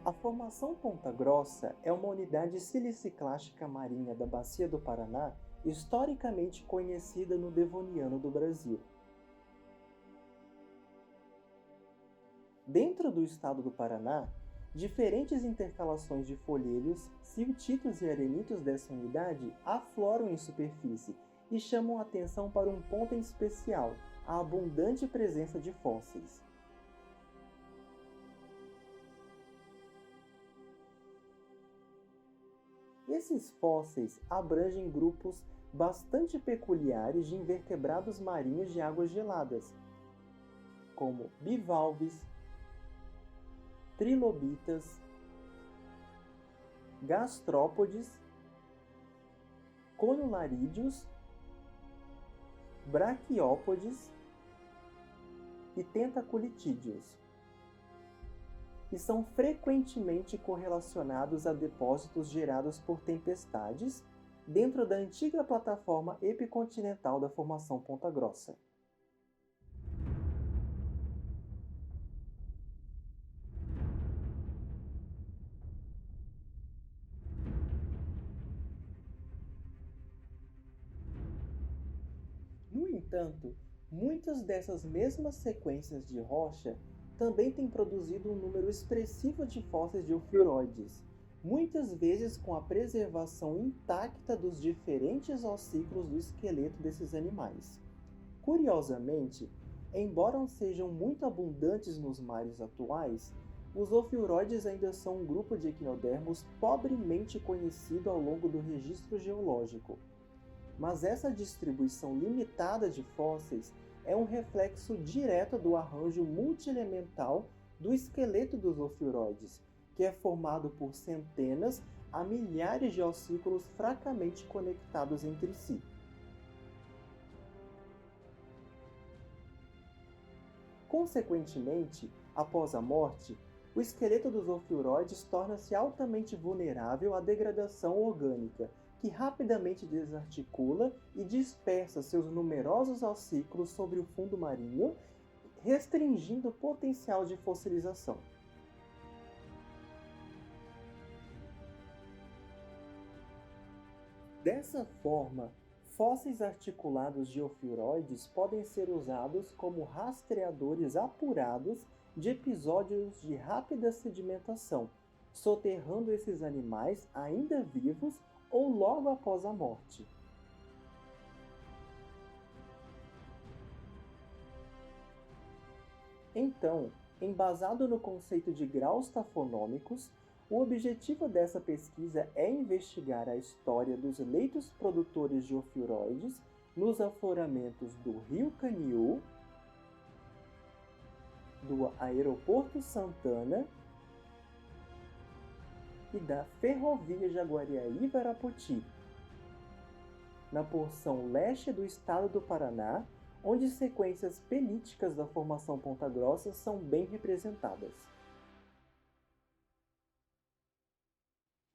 A Formação Ponta Grossa é uma unidade siliciclástica marinha da Bacia do Paraná, historicamente conhecida no Devoniano do Brasil. Dentro do estado do Paraná, diferentes intercalações de folheiros, siltitos e arenitos dessa unidade afloram em superfície e chamam a atenção para um ponto em especial: a abundante presença de fósseis. Esses fósseis abrangem grupos bastante peculiares de invertebrados marinhos de águas geladas, como bivalves, trilobitas, gastrópodes, conularídeos, braquiópodes e tentaculitídeos, e são frequentemente correlacionados a depósitos gerados por tempestades dentro da antiga plataforma epicontinental da Formação Ponta Grossa. No entanto, muitas dessas mesmas sequências de rocha também têm produzido um número expressivo de fósseis de ofiuroides, muitas vezes com a preservação intacta dos diferentes ossículos do esqueleto desses animais. Curiosamente, embora sejam muito abundantes nos mares atuais, os ofiuroides ainda são um grupo de equinodermos pobremente conhecido ao longo do registro geológico. Mas essa distribuição limitada de fósseis é um reflexo direto do arranjo multielemental do esqueleto dos ofiuroides, que é formado por centenas a milhares de ossículos fracamente conectados entre si. Consequentemente, após a morte, o esqueleto dos ofiuroides torna-se altamente vulnerável à degradação orgânica, que rapidamente desarticula e dispersa seus numerosos ossículos sobre o fundo marinho, restringindo o potencial de fossilização. Dessa forma, fósseis articulados de ofiuroides podem ser usados como rastreadores apurados de episódios de rápida sedimentação, soterrando esses animais ainda vivos ou logo após a morte. Então, embasado no conceito de graus tafonômicos, o objetivo dessa pesquisa é investigar a história dos leitos produtores de ofiuroides nos afloramentos do Rio Caniú, do Aeroporto Santana e da Ferrovia Jaguariaí-Verapoti, na porção leste do estado do Paraná, onde sequências pelíticas da Formação Ponta Grossa são bem representadas.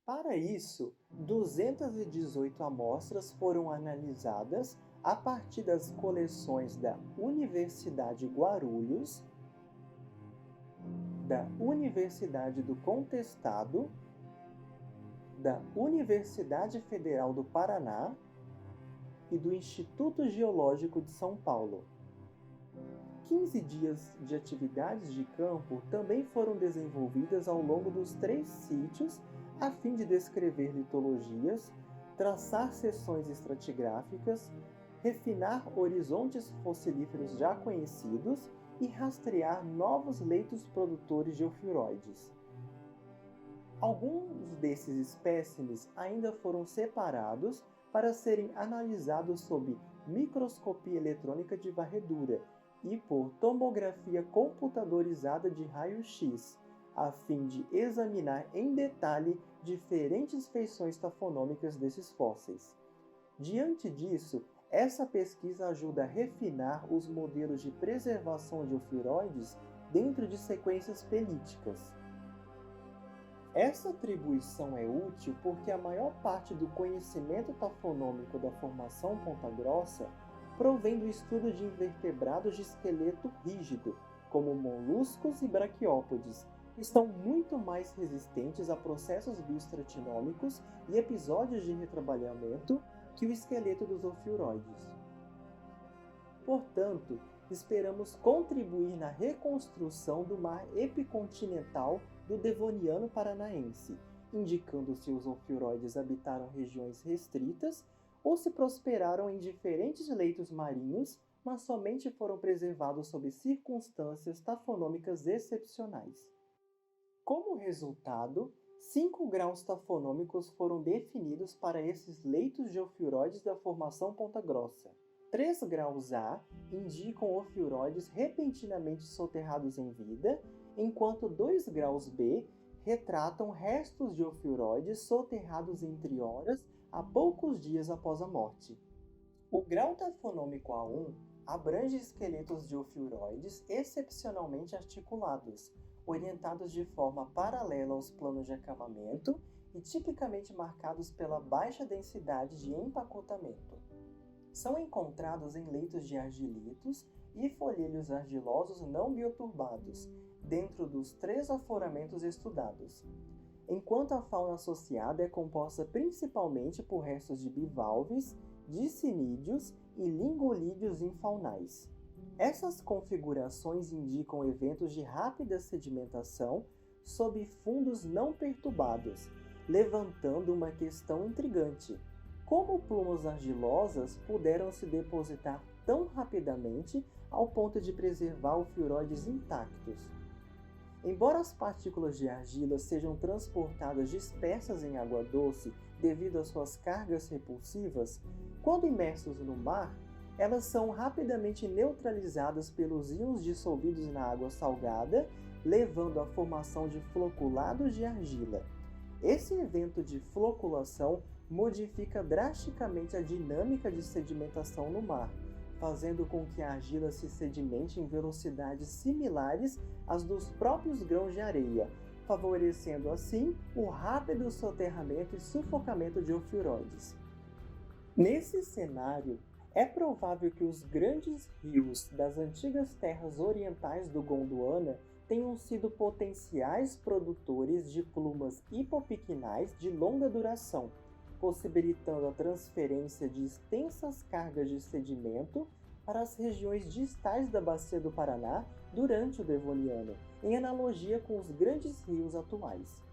Para isso, 218 amostras foram analisadas a partir das coleções da Universidade Guarulhos, da Universidade do Contestado, da Universidade Federal do Paraná e do Instituto Geológico de São Paulo. 15 dias de atividades de campo também foram desenvolvidas ao longo dos 3 sítios a fim de descrever litologias, traçar seções estratigráficas, refinar horizontes fossilíferos já conhecidos e rastrear novos leitos produtores de ofiuroides. Alguns desses espécimes ainda foram separados para serem analisados sob microscopia eletrônica de varredura e por tomografia computadorizada de raio-x, a fim de examinar em detalhe diferentes feições tafonômicas desses fósseis. Diante disso, essa pesquisa ajuda a refinar os modelos de preservação de ofiuroides dentro de sequências pelíticas. Essa atribuição é útil porque a maior parte do conhecimento tafonômico da Formação Ponta Grossa provém do estudo de invertebrados de esqueleto rígido, como moluscos e braquiópodes, estão muito mais resistentes a processos bioestratinômicos e episódios de retrabalhamento que o esqueleto dos ofiuroides. Portanto, esperamos contribuir na reconstrução do mar epicontinental do Devoniano Paranaense, indicando se os ofiuroides habitaram regiões restritas ou se prosperaram em diferentes leitos marinhos, mas somente foram preservados sob circunstâncias tafonômicas excepcionais. Como resultado, 5 graus tafonômicos foram definidos para esses leitos de ofiuroides da formação Ponta Grossa. 3 graus A indicam ofiuroides repentinamente soterrados em vida, enquanto 2 graus B retratam restos de ofiuroides soterrados entre horas a poucos dias após a morte. O grau tafonômico A1 abrange esqueletos de ofiuroides excepcionalmente articulados, orientados de forma paralela aos planos de acamamento e tipicamente marcados pela baixa densidade de empacotamento. São encontrados em leitos de argilitos e folhilhos argilosos não bioturbados, dentro dos 3 afloramentos estudados, enquanto a fauna associada é composta principalmente por restos de bivalves, dicinídeos e lingolídeos infaunais. Essas configurações indicam eventos de rápida sedimentação sob fundos não perturbados, levantando uma questão intrigante. Como plumas argilosas puderam se depositar tão rapidamente ao ponto de preservar ofiuroides intactos? Embora as partículas de argila sejam transportadas dispersas em água doce devido às suas cargas repulsivas, quando imersos no mar, elas são rapidamente neutralizadas pelos íons dissolvidos na água salgada, levando à formação de floculados de argila. Esse evento de floculação modifica drasticamente a dinâmica de sedimentação no mar, fazendo com que a argila se sedimente em velocidades similares às dos próprios grãos de areia, favorecendo assim o rápido soterramento e sufocamento de ofiuroides. Nesse cenário, é provável que os grandes rios das antigas terras orientais do Gondwana tenham sido potenciais produtores de plumas hipopiquinais de longa duração, possibilitando a transferência de extensas cargas de sedimento para as regiões distais da Bacia do Paraná durante o Devoniano, em analogia com os grandes rios atuais.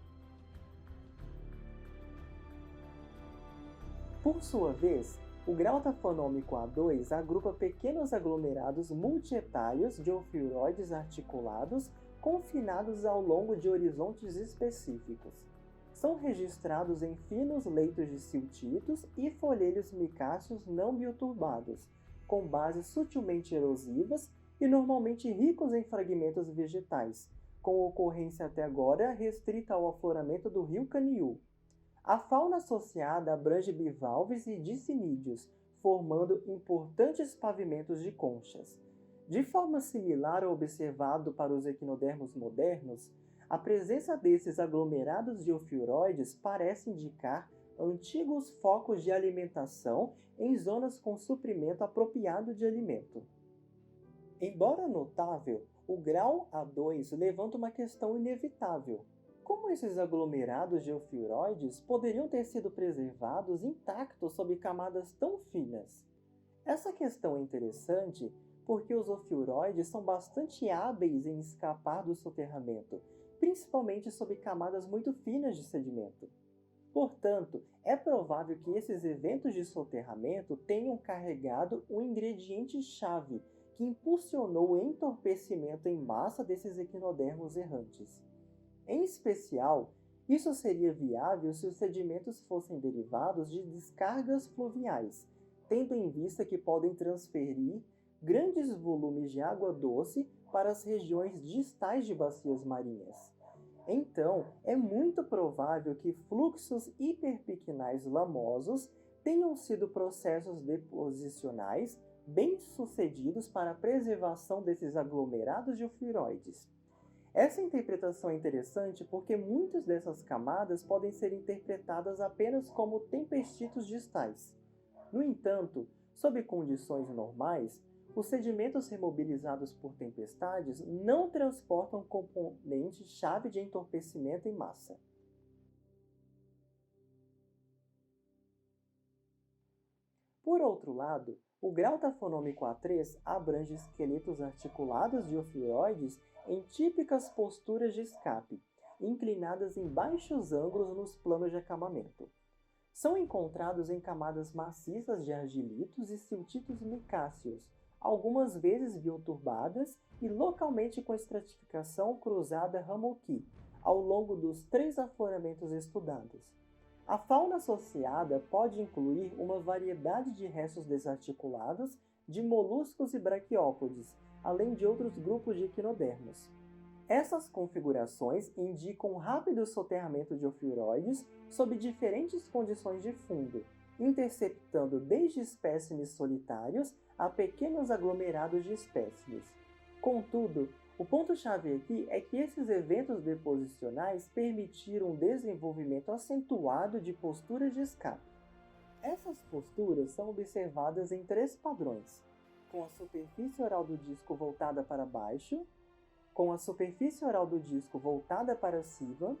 Por sua vez, o grau tafonômico A2 agrupa pequenos aglomerados multietários de ofiuroides articulados confinados ao longo de horizontes específicos. São registrados em finos leitos de siltitos e folhelhos micáceos não bioturbados, com bases sutilmente erosivas e normalmente ricos em fragmentos vegetais, com ocorrência até agora restrita ao afloramento do rio Caniú. A fauna associada abrange bivalves e dicinídeos, formando importantes pavimentos de conchas. De forma similar ao observado para os equinodermos modernos, a presença desses aglomerados de ofiuroides parece indicar antigos focos de alimentação em zonas com suprimento apropriado de alimento. Embora notável, o grau A2 levanta uma questão inevitável. Como esses aglomerados de ofiuroides poderiam ter sido preservados intactos sob camadas tão finas? Essa questão é interessante porque os ofiuroides são bastante hábeis em escapar do soterramento, principalmente sob camadas muito finas de sedimento. Portanto, é provável que esses eventos de soterramento tenham carregado um ingrediente-chave que impulsionou o entorpecimento em massa desses equinodermos errantes. Em especial, isso seria viável se os sedimentos fossem derivados de descargas fluviais, tendo em vista que podem transferir grandes volumes de água doce para as regiões distais de bacias marinhas. Então, é muito provável que fluxos hiperpiquinais lamosos tenham sido processos deposicionais bem-sucedidos para a preservação desses aglomerados de ofiuroides. Essa interpretação é interessante porque muitas dessas camadas podem ser interpretadas apenas como tempestitos distais. No entanto, sob condições normais, Os sedimentos remobilizados por tempestades não transportam componente-chave de entorpecimento em massa. Por outro lado, o grau tafonômico A3 abrange esqueletos articulados de ofiuroides em típicas posturas de escape, inclinadas em baixos ângulos nos planos de acamamento. São encontrados em camadas maciças de argilitos e siltitos micáceos, algumas vezes bioturbadas e localmente com estratificação cruzada Ramoqui, ao longo dos 3 afloramentos estudados. A fauna associada pode incluir uma variedade de restos desarticulados de moluscos e braquiópodes, além de outros grupos de equinodermos. Essas configurações indicam um rápido soterramento de ofiuroides sob diferentes condições de fundo, interceptando desde espécimes solitários a pequenos aglomerados de espécimes. Contudo, o ponto-chave aqui é que esses eventos deposicionais permitiram um desenvolvimento acentuado de posturas de escape. Essas posturas são observadas em 3 padrões: com a superfície oral do disco voltada para baixo, com a superfície oral do disco voltada para cima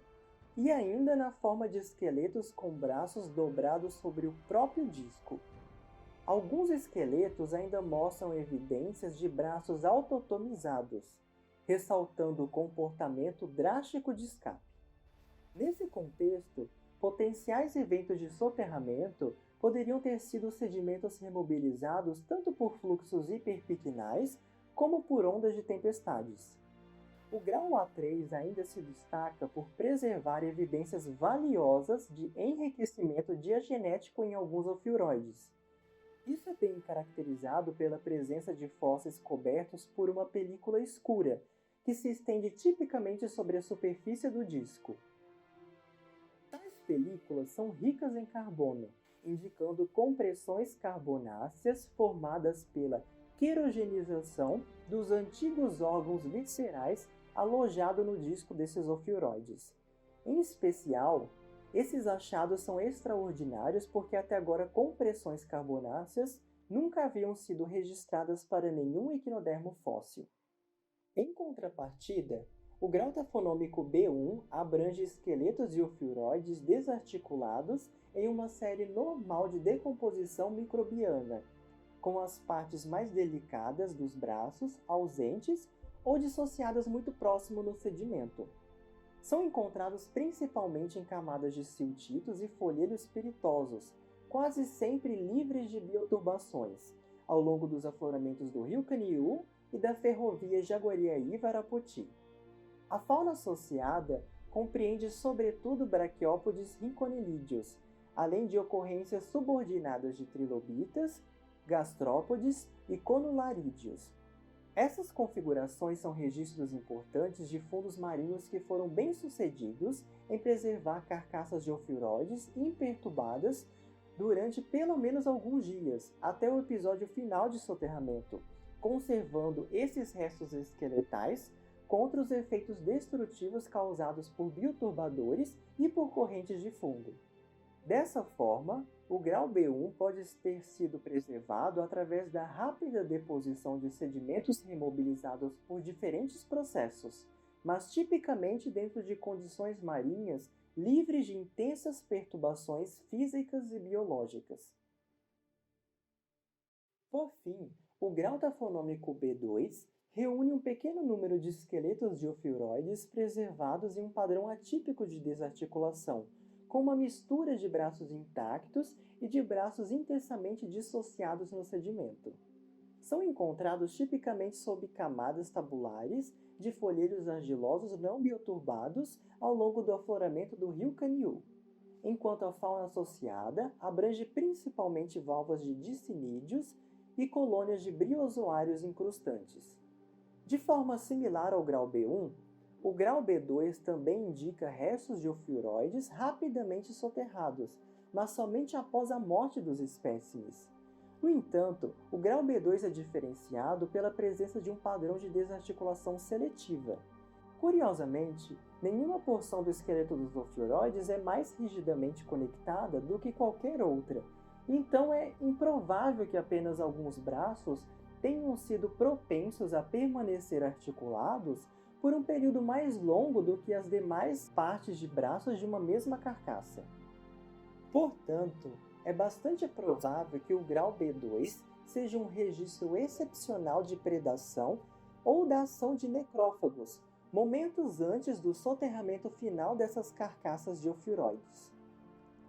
e ainda na forma de esqueletos com braços dobrados sobre o próprio disco. Alguns esqueletos ainda mostram evidências de braços autotomizados, ressaltando o comportamento drástico de escape. Nesse contexto, potenciais eventos de soterramento poderiam ter sido sedimentos remobilizados tanto por fluxos hiperpiquinais como por ondas de tempestades. O grau A3 ainda se destaca por preservar evidências valiosas de enriquecimento diagenético em alguns ofiuroides. Isso é bem caracterizado pela presença de fósseis cobertos por uma película escura, que se estende tipicamente sobre a superfície do disco. Tais películas são ricas em carbono, indicando compressões carbonáceas formadas pela querogenização dos antigos órgãos viscerais alojados no disco desses ofiuroides. Em especial, esses achados são extraordinários porque até agora compressões carbonáceas nunca haviam sido registradas para nenhum equinodermo fóssil. Em contrapartida, o grau tafonômico B1 abrange esqueletos de ofiuroides desarticulados em uma série normal de decomposição microbiana, com as partes mais delicadas dos braços ausentes ou dissociadas muito próximo no sedimento. São encontrados principalmente em camadas de siltitos e folhelos espiritosos, quase sempre livres de bioturbações, ao longo dos afloramentos do rio Caniú e da ferrovia Jaguariaí-Varapoti. A fauna associada compreende sobretudo braquiópodes rinconilídeos, além de ocorrências subordinadas de trilobitas, gastrópodes e conularídeos. Essas configurações são registros importantes de fundos marinhos que foram bem-sucedidos em preservar carcaças de ofiuroides imperturbadas durante pelo menos alguns dias, até o episódio final de soterramento, conservando esses restos esqueletais contra os efeitos destrutivos causados por bioturbadores e por correntes de fundo. Dessa forma, o grau B1 pode ter sido preservado através da rápida deposição de sedimentos remobilizados por diferentes processos, mas tipicamente dentro de condições marinhas livres de intensas perturbações físicas e biológicas. Por fim, o grau tafonômico B2 reúne um pequeno número de esqueletos de ofiuroides preservados em um padrão atípico de desarticulação, com uma mistura de braços intactos e de braços intensamente dissociados no sedimento. São encontrados tipicamente sob camadas tabulares de folhelos argilosos não bioturbados ao longo do afloramento do rio Caniú, enquanto a fauna associada abrange principalmente valvas de dicinídeos e colônias de briozoários incrustantes. De forma similar ao grau B1, o grau B2 também indica restos de ofiuroides rapidamente soterrados, mas somente após a morte dos espécimes. No entanto, o grau B2 é diferenciado pela presença de um padrão de desarticulação seletiva. Curiosamente, nenhuma porção do esqueleto dos ofiuroides é mais rigidamente conectada do que qualquer outra, então é improvável que apenas alguns braços tenham sido propensos a permanecer articulados por um período mais longo do que as demais partes de braços de uma mesma carcaça. Portanto, é bastante provável que o grau B2 seja um registro excepcional de predação ou da ação de necrófagos, momentos antes do soterramento final dessas carcaças de ofiuroides.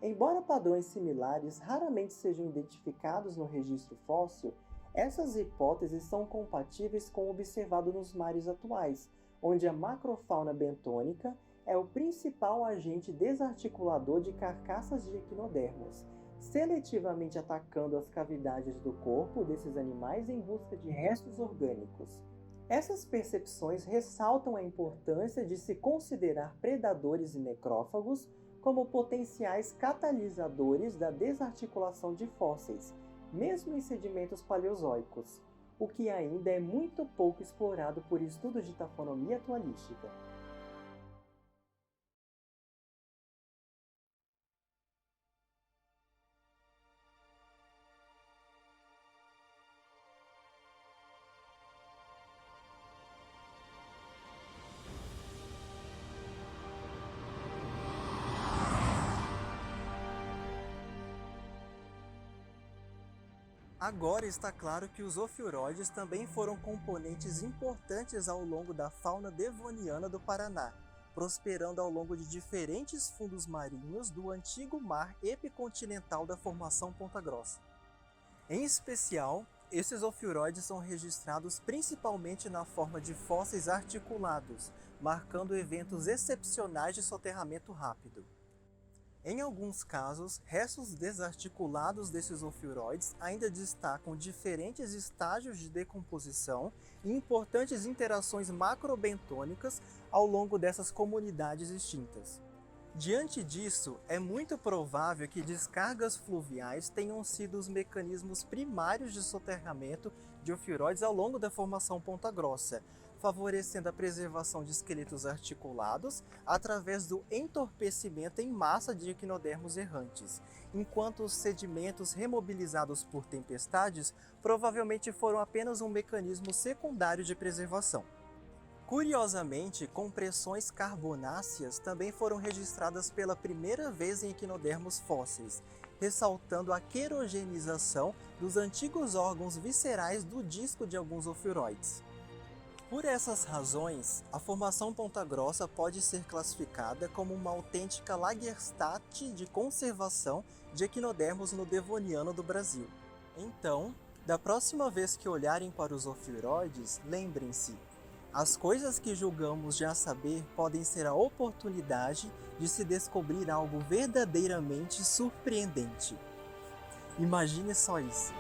Embora padrões similares raramente sejam identificados no registro fóssil, essas hipóteses são compatíveis com o observado nos mares atuais, onde a macrofauna bentônica é o principal agente desarticulador de carcaças de equinodermos, seletivamente atacando as cavidades do corpo desses animais em busca de restos orgânicos. Essas percepções ressaltam a importância de se considerar predadores e necrófagos como potenciais catalisadores da desarticulação de fósseis, mesmo em sedimentos paleozoicos, o que ainda é muito pouco explorado por estudos de taxonomia atualística. Agora está claro que os ofiuroides também foram componentes importantes ao longo da fauna devoniana do Paraná, prosperando ao longo de diferentes fundos marinhos do antigo mar epicontinental da Formação Ponta Grossa. Em especial, esses ofiuroides são registrados principalmente na forma de fósseis articulados, marcando eventos excepcionais de soterramento rápido. Em alguns casos, restos desarticulados desses ofiuroides ainda destacam diferentes estágios de decomposição e importantes interações macrobentônicas ao longo dessas comunidades extintas. Diante disso, é muito provável que descargas fluviais tenham sido os mecanismos primários de soterramento de ofiuroides ao longo da Formação Ponta Grossa, favorecendo a preservação de esqueletos articulados através do entorpecimento em massa de equinodermos errantes, enquanto os sedimentos remobilizados por tempestades provavelmente foram apenas um mecanismo secundário de preservação. Curiosamente, compressões carbonáceas também foram registradas pela primeira vez em equinodermos fósseis, ressaltando a querogenização dos antigos órgãos viscerais do disco de alguns ofiuroides. Por essas razões, a Formação Ponta Grossa pode ser classificada como uma autêntica Lagerstätte de conservação de equinodermos no Devoniano do Brasil. Então, da próxima vez que olharem para os ofiuroides, lembrem-se, as coisas que julgamos já saber podem ser a oportunidade de se descobrir algo verdadeiramente surpreendente. Imagine só isso!